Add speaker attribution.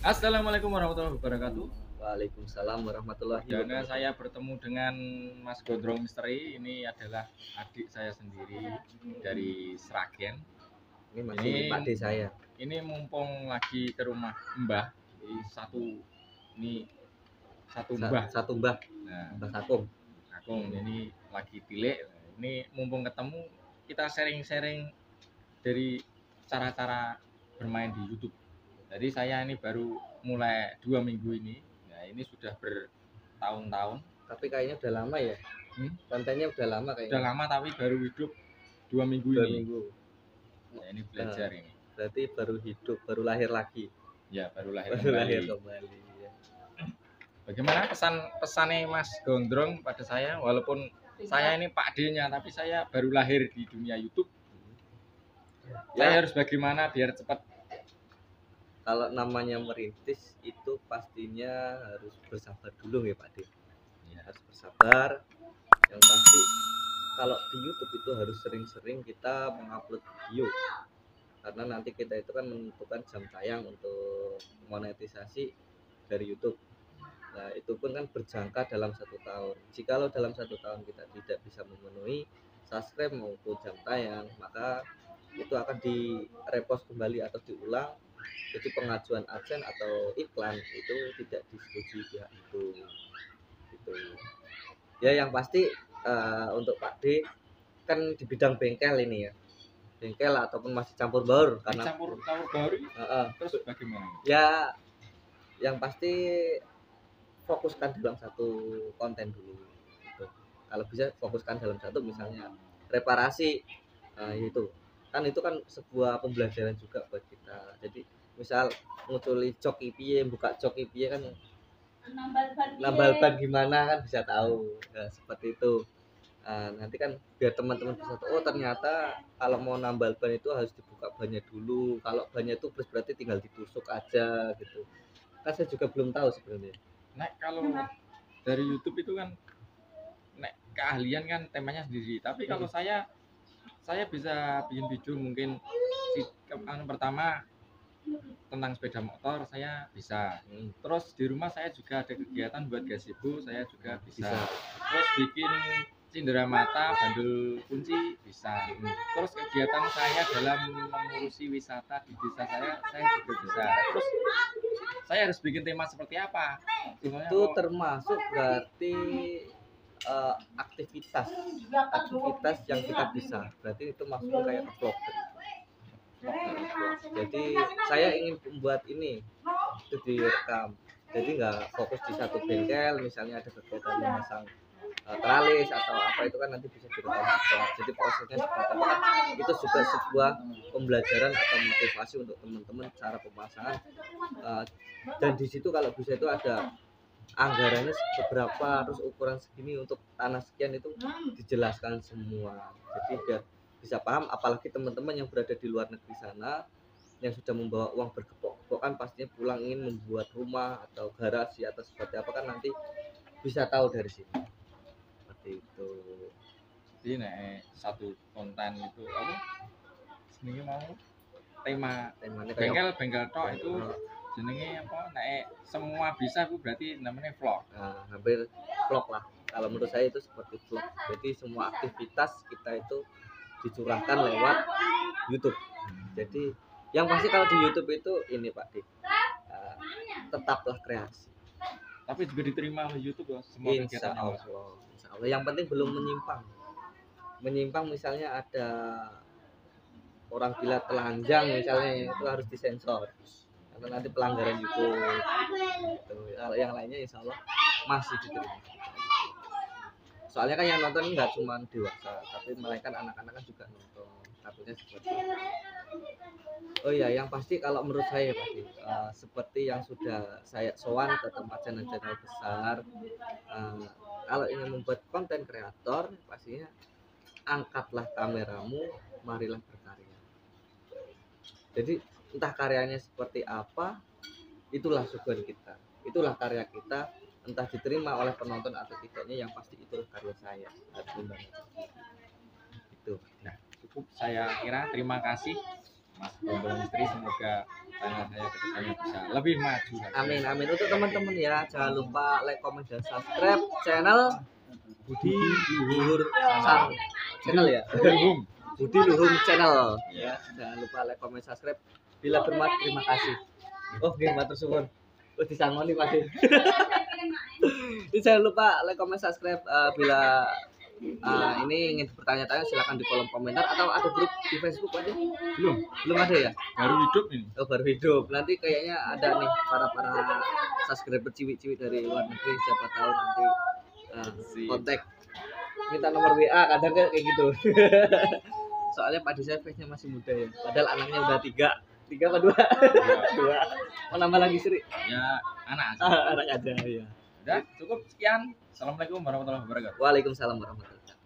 Speaker 1: Assalamualaikum warahmatullahi wabarakatuh.
Speaker 2: Waalaikumsalam warahmatullahi
Speaker 1: Perdana
Speaker 2: wabarakatuh.
Speaker 1: saya bertemu dengan Mas Gondrong Misteri. Ini adalah adik saya sendiri dari Sragen.
Speaker 2: Ini masih
Speaker 1: Ini
Speaker 2: Pak D saya.
Speaker 1: ini mumpung lagi ke rumah Mbah. Ini satu Mbah.
Speaker 2: Satu Mbah,
Speaker 1: Nah,
Speaker 2: Mbah Sakung.
Speaker 1: Akung ini lagi tilik. Ini mumpung ketemu kita sharing-sharing dari cara-cara bermain di YouTube. Jadi saya ini baru mulai 2 minggu ini. Nah ini sudah bertahun-tahun.
Speaker 2: Tapi kayaknya udah lama ya. Kontennya udah lama kayaknya.
Speaker 1: Udah lama tapi baru hidup 2 minggu
Speaker 2: 2
Speaker 1: ini.
Speaker 2: minggu.
Speaker 1: Nah, ini belajar ini.
Speaker 2: Berarti baru hidup, baru lahir lagi.
Speaker 1: Ya baru lahir
Speaker 2: Baru lahir
Speaker 1: kembali.
Speaker 2: kembali. Ya.
Speaker 1: Bagaimana pesannya Mas Gondrong pada saya? Walaupun saya ini Pak D-nya, tapi saya baru lahir di dunia YouTube. Saya harus bagaimana biar cepat?
Speaker 2: Kalau namanya merintis itu pastinya harus bersabar dulu ya Pak D.
Speaker 1: Ya.
Speaker 2: Harus bersabar. Yang pasti kalau di YouTube itu harus sering-sering kita mengupload video. Karena nanti kita itu kan menentukan jam tayang untuk monetisasi dari YouTube. Nah itu pun kan berjangka dalam 1 tahun. Jikalau dalam 1 tahun kita tidak bisa memenuhi subscribe maupun jam tayang, maka itu akan direpost kembali atau diulang. Jadi pengajuan adsense atau iklan itu tidak disetujui pihak itu. Gitu. Ya yang pasti untuk Pak D kan di bidang bengkel ini ya. Bengkel ataupun masih campur baur karena
Speaker 1: campur baur. Terus bagaimana?
Speaker 2: Ya yang pasti fokuskan dalam satu konten dulu gitu. Kalau bisa fokuskan dalam satu, misalnya reparasi, itu kan sebuah pembelajaran juga buat kita. Jadi misal nguculi jok piye, buka jok piye kan nambal ban gimana kan bisa tahu. Nah, seperti itu. Nanti kan biar teman-teman bisa tahu, oh ternyata kalau mau nambal ban itu harus dibuka bannya dulu. Kalau bannya itu berarti tinggal ditusuk aja gitu. Kan saya juga belum tahu sebenarnya.
Speaker 1: Nah kalau dari YouTube itu kan keahlian kan temanya sendiri. Tapi kalau saya bisa bikin video mungkin pertama tentang sepeda motor saya bisa. Terus di rumah saya juga ada kegiatan buat gazebo, saya juga bisa. Terus bikin cindera mata, bandul kunci bisa. Terus kegiatan saya dalam mengurusi wisata di desa saya juga bisa. Terus saya harus bikin tema seperti apa?
Speaker 2: Itu termasuk berarti aktivitas yang kita bisa. Berarti itu masuk kayak vlogger. Jadi saya ingin membuat ini itu direkam. Jadi nggak fokus di satu bengkel, misalnya ada kegiatan memasang tralis atau apa itu kan nanti bisa direkam juga. Jadi prosesnya seperti apa? Itu juga sebuah pembelajaran atau motivasi untuk teman-teman cara pemasangan. Dan di situ kalau bisa itu ada anggarannya seberapa, terus ukuran segini untuk tanah sekian, itu dijelaskan semua. Jadi biar bisa paham, apalagi teman-teman yang berada di luar negeri sana yang sudah membawa uang berkepok-kepok kan pastinya pulang ingin membuat rumah atau garasi atau seperti apa, kan nanti bisa tahu dari sini. Seperti itu.
Speaker 1: Jadi satu konten itu apa? Sebenarnya mau temanya bengkel tok itu jenenge apa? Semua bisa itu berarti namanya vlog.
Speaker 2: Nah, hampir vlog lah. Kalau menurut saya itu seperti vlog. Jadi semua aktivitas kita itu dicurahkan lewat YouTube. Jadi yang pasti kalau di YouTube itu ini Pak D, tetaplah kreasi.
Speaker 1: Tapi juga diterima oleh YouTube ya semua
Speaker 2: Insya Allah. Yang penting belum menyimpang. Misalnya ada orang gila telanjang misalnya, itu harus disensor karena nanti pelanggaran YouTube. Gitu. Kalau yang lainnya insya Allah masih diterima. Soalnya kan yang nonton nggak cuma dewasa, tapi melainkan anak-anak kan juga nonton. Takutnya seperti itu. Oh iya, yang pasti kalau menurut saya pasti seperti yang sudah saya sowan ke tempat channel-channel besar, kalau ingin membuat konten kreator pastinya angkatlah kameramu, marilah berkarya. Jadi entah karyanya seperti apa, itulah suguhan kita, itulah karya kita. Entah diterima oleh penonton atau tidaknya, yang pasti itu karya saya. Itu.
Speaker 1: Nah, cukup saya kira. Terima kasih Mas Gombong Misteri, semoga channel saya kedepannya bisa lebih maju lagi.
Speaker 2: Amin amin. Untuk teman-teman ya, jangan lupa like, comment, dan subscribe channel Budi Luhur Sang channel ya. Budi Luhur channel ya. Jangan lupa like, comment, subscribe. Bila bermanfaat, terima kasih. Oh, nggih, matur suwun. Wis disangoni pasti. Jangan lupa like, comment, subscribe. Bila ini ingin bertanya-tanya silakan di kolom komentar, atau ada grup di Facebook aja. Belum ada ya,
Speaker 1: Baru hidup ini.
Speaker 2: oh baru hidup. Nanti kayaknya ada nih para subscriber ciwi-ciwi dari luar negeri, siapa tahu nanti kontak minta nomor WA, kadang kayak gitu. Soalnya Pak saya face-nya masih muda ya, padahal anaknya udah tiga apa dua. Mau nambah lagi Sri?
Speaker 1: Ya anak aja.
Speaker 2: Anak aja ya.
Speaker 1: Udah cukup sekian. Assalamualaikum warahmatullahi wabarakatuh.
Speaker 2: Waalaikumsalam warahmatullahi wabarakatuh.